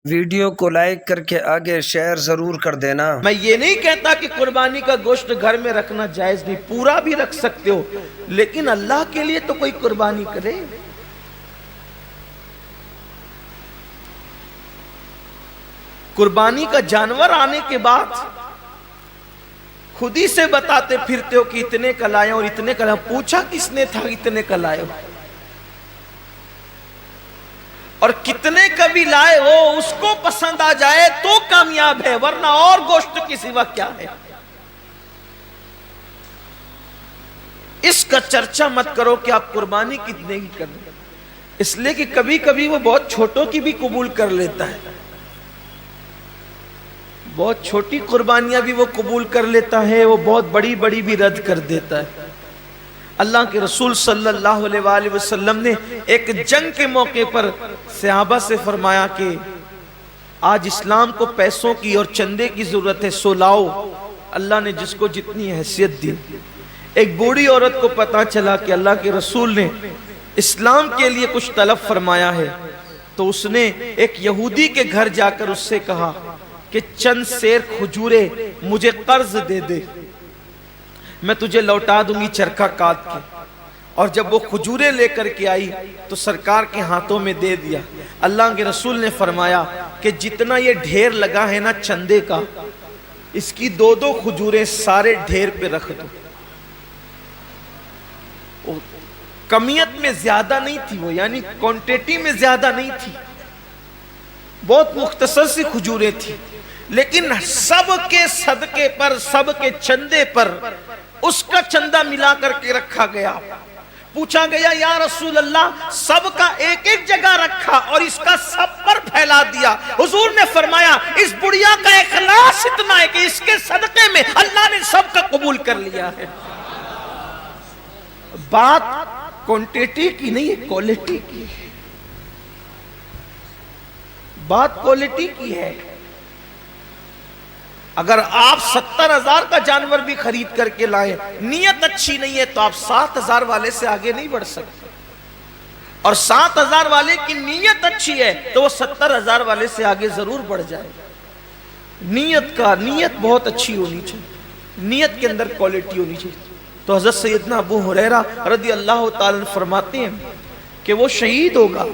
Video کو like کر کے آگے شیئر ضرور کر دینا۔ میں یہ نہیں کہتا کہ قربانی کا گوشت گھر میں رکھنا جائز نہیں، پورا بھی رکھ سکتے ہو، لیکن اللہ کے لیے تو کوئی قربانی کرے۔ قربانی کا جانور آنے کے بعد خود ہی سے بتاتے پھرتے ہو کہ اتنے کا لائے اور اتنے کا لائے، پوچھا کس نے تھا اتنے کا لائے ہو؟ اور کتنے کا بھی لائے ہو اس کو پسند آ جائے تو کامیاب ہے، ورنہ اور گوشت کی سوا کیا ہے؟ اس کا چرچا مت کرو کہ آپ قربانی کتنے کی کریں، اس لیے کہ کبھی کبھی وہ بہت چھوٹوں کی بھی قبول کر لیتا ہے، بہت چھوٹی قربانیاں بھی وہ قبول کر لیتا ہے، وہ بہت بڑی بڑی بھی رد کر دیتا ہے۔ اللہ کے رسول صلی اللہ علیہ وآلہ وسلم نے ایک جنگ کے موقع پر صحابہ سے فرمایا کہ آج اسلام کو پیسوں کی اور چندے کی ضرورت ہے، سو لاؤ۔ اللہ نے جس کو جتنی حیثیت دی۔ ایک بوڑھی عورت کو پتا چلا کہ اللہ کے رسول نے اسلام کے لیے کچھ طلب فرمایا ہے، تو اس نے ایک یہودی کے گھر جا کر اس سے کہا کہ چند سیر کھجورے مجھے قرض دے دے، میں تجھے لوٹا دوں گی چرخہ کاٹ کے۔ اور جب وہ کھجورے لے کر کے آئی تو سرکار کے ہاتھوں میں دے دیا۔ اللہ کے رسول نے فرمایا کہ جتنا یہ ڈھیر لگا ہے نا چندے کا، اس کی دو دو کھجوریں سارے ڈھیر پہ رکھ دو۔ کمیت میں زیادہ نہیں تھی وہ، یعنی کوانٹیٹی میں زیادہ نہیں تھی، بہت مختصر سی کھجوریں تھی، لیکن سب کے صدقے پر، سب کے چندے پر اس کا چندہ ملا کر کے رکھا گیا۔ پوچھا گیا یا رسول اللہ سب کا ایک ایک جگہ رکھا اور اس کا سب پر پھیلا دیا؟ حضور نے فرمایا اس بڑھیا کا اخلاص اتنا ہے کہ اس کے صدقے میں اللہ نے سب کا قبول کر لیا ہے۔ بات کوانٹیٹی کی نہیں ہے، کوالٹی کی ہے، بات کوالٹی کی ہے۔ اگر آپ 70,000 کا جانور بھی خرید کر کے لائیں، نیت اچھی نہیں ہے تو آپ 7,000 والے سے آگے نہیں بڑھ سکتے، اور 7,000 والے کی نیت اچھی ہے تو وہ 70,000 والے سے آگے ضرور بڑھ جائے۔ نیت بہت اچھی ہونی چاہیے، نیت کے اندر کوالٹی ہونی چاہیے۔ تو حضرت سیدنا ابو ہریرہ رضی اللہ تعالیٰ فرماتے ہیں کہ وہ شہید ہوگا،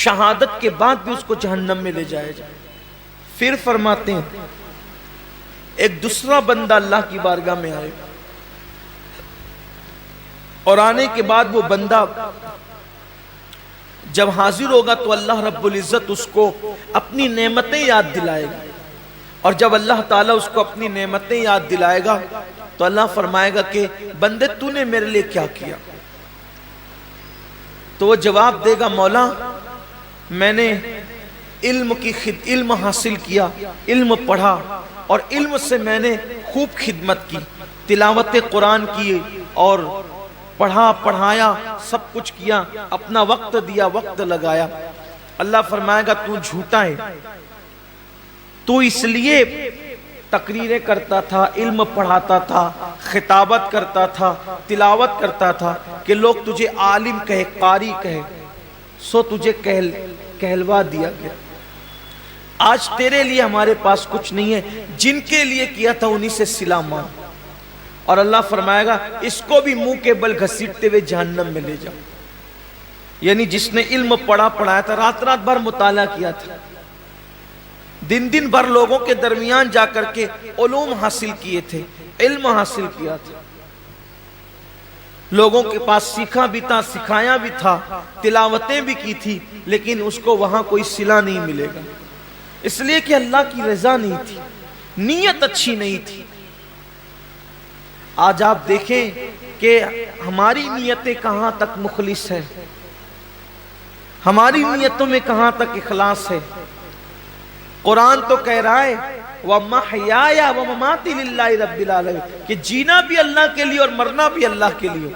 شہادت کے بعد بھی اس کو جہنم میں لے جائے جائے۔ پھر فرماتے ہیں ایک دوسرا بندہ اللہ کی بارگاہ میں آئے، اور آنے کے بعد وہ بندہ جب حاضر ہوگا تو اللہ رب العزت اس کو اپنی نعمتیں یاد دلائے گا، اور جب اللہ تعالیٰ اس کو اپنی نعمتیں یاد دلائے گا تو اللہ فرمائے گا کہ بندے تو نے میرے لیے کیا کیا؟ تو وہ جواب دے گا مولا میں نے علم حاصل کیا، علم پڑھا، اور علم سے میں نے خوب خدمت کی، تلاوت قرآن کی اور پڑھا پڑھایا، سب کچھ کیا، اپنا وقت دیا، وقت لگایا۔ اللہ فرمائے گا تو جھوٹا ہے، تو اس لیے تقریریں کرتا تھا، علم پڑھاتا تھا، خطابت کرتا تھا، تلاوت کرتا تھا کہ لوگ تجھے عالم کہے، قاری کہے، سو تجھے کہلوا دیا گیا۔ آج تیرے لیے ہمارے پاس کچھ نہیں ہے، جن کے لیے کیا تھا انہی سے صلہ مانگ۔ اور اللہ فرمائے گا اس کو بھی منہ کے بل گھسیٹتے ہوئے جہنم میں لے جاؤ۔ یعنی جس نے علم پڑھایا تھا، رات رات بھر مطالعہ کیا تھا، دن بھر لوگوں کے درمیان جا کر کے علوم حاصل کیے تھے، علم حاصل کیا تھا، لوگوں کے پاس سیکھا بھی تھا، سکھایا بھی تھا، تلاوتیں بھی کی تھی، لیکن اس کو وہاں کوئی صلہ نہیں ملے گا، اس لیے کہ اللہ کی رضا نہیں تھی، نیت اچھی نہیں تھی۔ آج آپ دیکھیں کہ ہماری نیتیں کہاں تک مخلص ہیں، ہماری نیتوں میں کہاں تک اخلاص ہے۔ قرآن تو کہہ رہا ہے وَمَحْيَايَ وَمَمَاتِي لِلَّهِ رَبِّ الْعَالَمِينَ کہ جینا بھی اللہ کے لیے اور مرنا بھی اللہ کے لیے۔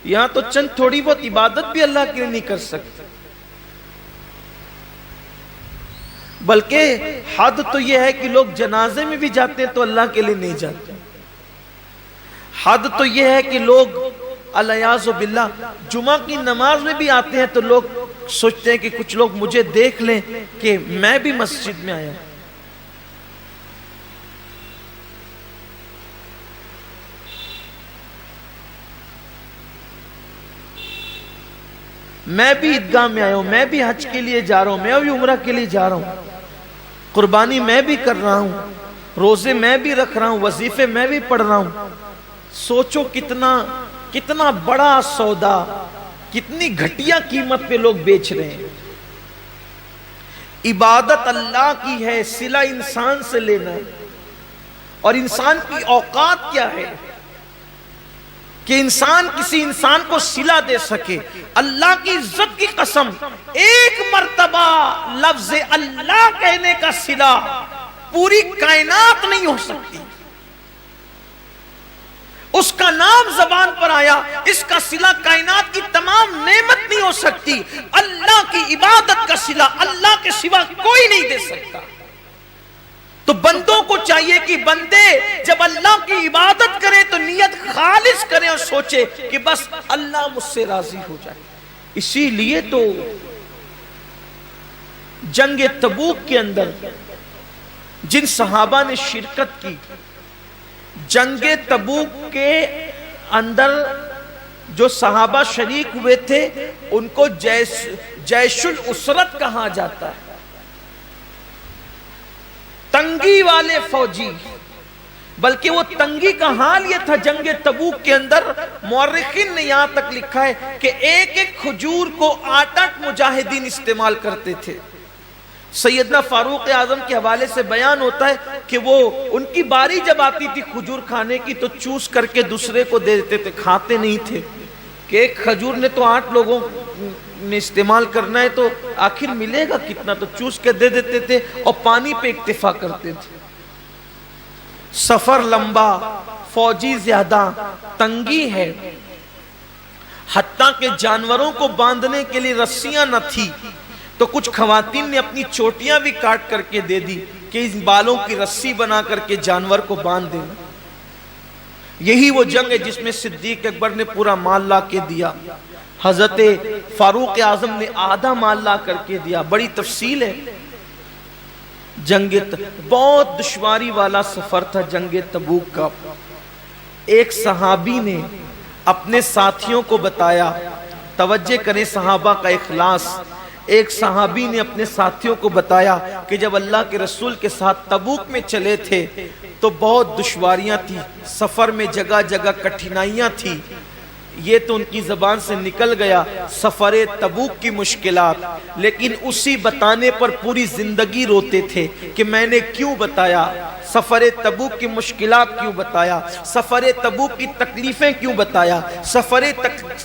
یہاں تو چند تھوڑی بہت عبادت بھی اللہ کے لیے نہیں کر سکتے، بلکہ حد تو یہ ہے کہ لوگ جنازے میں بھی جاتے ہیں تو اللہ کے لیے نہیں جاتے، حد تو یہ ہے کہ لوگ علیاذ باللہ جمعہ کی نماز میں بھی آتے ہیں تو لوگ سوچتے ہیں کہ کچھ لوگ مجھے دیکھ لیں کہ میں بھی مسجد میں آیا. میں بھی عیدگاہ میں آیا ہوں, میں بھی حج کے لیے جا رہا ہوں, میں بھی عمرہ کے لیے جا رہا ہوں, قربانی میں بھی کر رہا ہوں, روزے میں بھی رکھ رہا ہوں, وظیفے میں بھی پڑھ رہا ہوں. سوچو کتنا بڑا سودا, کتنی گھٹیا قیمت پہ لوگ بیچ رہے ہیں. عبادت اللہ کی ہے, صلہ انسان سے لینا ہے. اور انسان کی اوقات کیا ہے کہ انسان کسی انسان کو صلہ دے سکے. اللہ کی عزت کی قسم, ایک مرتبہ لفظ اللہ کہنے کا صلہ پوری کائنات نہیں ہو سکتی. اس کا نام زبان پر آیا, اس کا صلہ کائنات کی تمام نعمت نہیں ہو سکتی. اللہ کی عبادت کا صلہ اللہ کے سوا کوئی نہیں دے سکتا. تو بندوں کو چاہیے کہ بندے جب اللہ کی عبادت کریں تو نیت خالص کریں اور سوچے کہ بس اللہ مجھ سے راضی ہو جائے. اسی لیے تو جنگ تبوک کے اندر جن صحابہ نے شرکت کی, جنگ تبوک کے اندر جو صحابہ شریک ہوئے تھے ان کو جیش الاسرت کہا جاتا ہے, تنگی والے فوجی. بلکہ وہ تنگی کا حال یہ تھا جنگ تبوک کے اندر, مورخین نے یہاں تک لکھا ہے کہ ایک ایک کھجور کو 8 مجاہدین استعمال کرتے تھے. سیدنا فاروق اعظم کے حوالے سے بیان ہوتا ہے کہ وہ ان کی باری جب آتی تھی کھجور کھانے کی تو چوس کر کے دوسرے کو دے دیتے تھے, کھاتے نہیں تھے کہ ایک کھجور نے تو 8 لوگوں میں استعمال کرنا ہے تو آخر ملے گا کتنا, تو چوس کے دے دیتے تھے اور پانی پہ اکتفا کرتے تھے. سفر لمبا, فوجی زیادہ, تنگی ہے, حتیٰ کہ جانوروں کو باندھنے کے لیے رسیاں نہ تھی تو کچھ خواتین نے اپنی چوٹیاں بھی کاٹ کر کے دے دی کہ اس بالوں کی رسی بنا کر کے جانور کو باندھ دیں. یہی وہ جنگ ہے جس میں صدیق اکبر نے پورا مال لا کے دیا, حضرت فاروق اعظم نے آدھا مال لا کر کے دیا. بڑی تفصیل ہے. جنگ بہت دشواری والا سفر تھا جنگ تبوک کا. ایک صحابی نے اپنے ساتھیوں کو بتایا, توجہ کریں صحابہ کا اخلاص. ایک صحابی نے اپنے ساتھیوں کو بتایا کہ جب اللہ کے رسول کے ساتھ تبوک میں چلے تھے تو بہت دشواریاں تھی, سفر میں جگہ جگہ کٹھنائیاں تھی. یہ تو ان کی زبان سے نکل گیا سفر تبوک کی مشکلات, لیکن اسی بتانے پر پوری زندگی روتے تھے کہ میں نے کیوں بتایا, سفر تبوک کی مشکلات کیوں بتایا, سفر تبوک کی تکلیفیں کیوں بتایا, سفر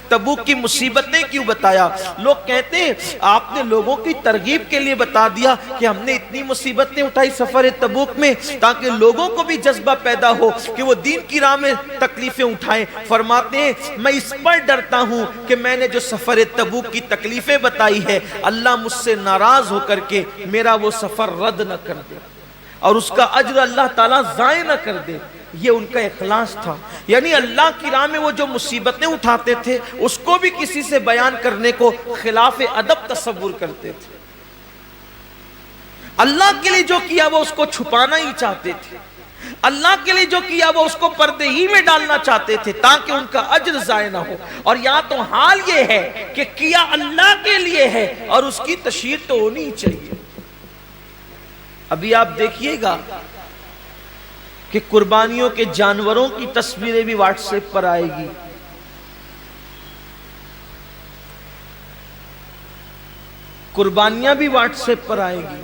تبوک کی مصیبتیں کیوں بتایا. لوگ کہتے ہیں آپ نے لوگوں کی ترغیب کے لیے بتا دیا کہ ہم نے اتنی مصیبتیں اٹھائی سفر تبوک میں تاکہ لوگوں کو بھی جذبہ پیدا ہو کہ وہ دین کی راہ میں تکلیفیں اٹھائیں. فرماتے ہیں میں اس پر ڈرتا ہوں کہ میں نے جو سفر تبوک کی تکلیفیں بتائی ہے اللہ مجھ سے ناراض ہو کر کے میرا وہ سفر رد نہ کر دے اور اس کا اجر اللہ تعالیٰ ضائع نہ کر دے. یہ ان کا اخلاص تھا. یعنی اللہ کی راہ میں وہ جو مصیبتیں اٹھاتے تھے اس کو بھی کسی سے بیان کرنے کو خلاف ادب تصور کرتے تھے. اللہ کے لیے جو کیا وہ اس کو چھپانا ہی چاہتے تھے, اللہ کے لیے جو کیا وہ اس کو پردے ہی میں ڈالنا چاہتے تھے تاکہ ان کا اجر ضائع نہ ہو. اور یہاں تو حال یہ ہے کہ کیا اللہ کے لیے ہے اور اس کی تشہیر تو ہونی چاہیے. ابھی آپ دیکھیے گا کہ قربانیوں کے جانوروں کی تصویریں بھی واٹس ایپ پر آئے گی. قربانیاں بھی واٹس ایپ پر آئے گی.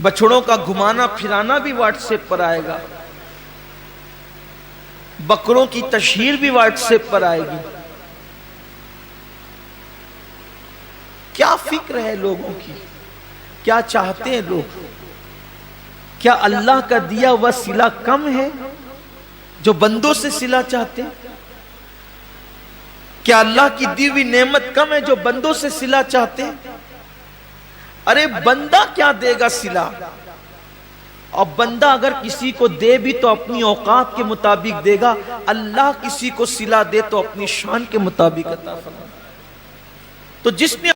بچڑوں کا گھمانا پھرانا بھی واٹس ایپ پر آئے گا. بکروں کی تشہیر بھی واٹس ایپ پر آئے گی. کیا فکر ہے لوگوں کی, کیا چاہتے ہیں لوگ؟ کیا اللہ کا دیا ہوا صلہ کم ہے جو بندوں سے صلہ چاہتے ہیں؟ کیا اللہ کی دی ہوئی نعمت کم ہے جو بندوں سے صلہ چاہتے ہیں؟ ارے بندہ کیا دے گا صلہ, اور بندہ اگر کسی کو دے بھی تو اپنی اوقات کے مطابق دے گا، اللہ کسی کو صلہ دے تو اپنی شان کے مطابق عطا فرمائے۔ تو جس نے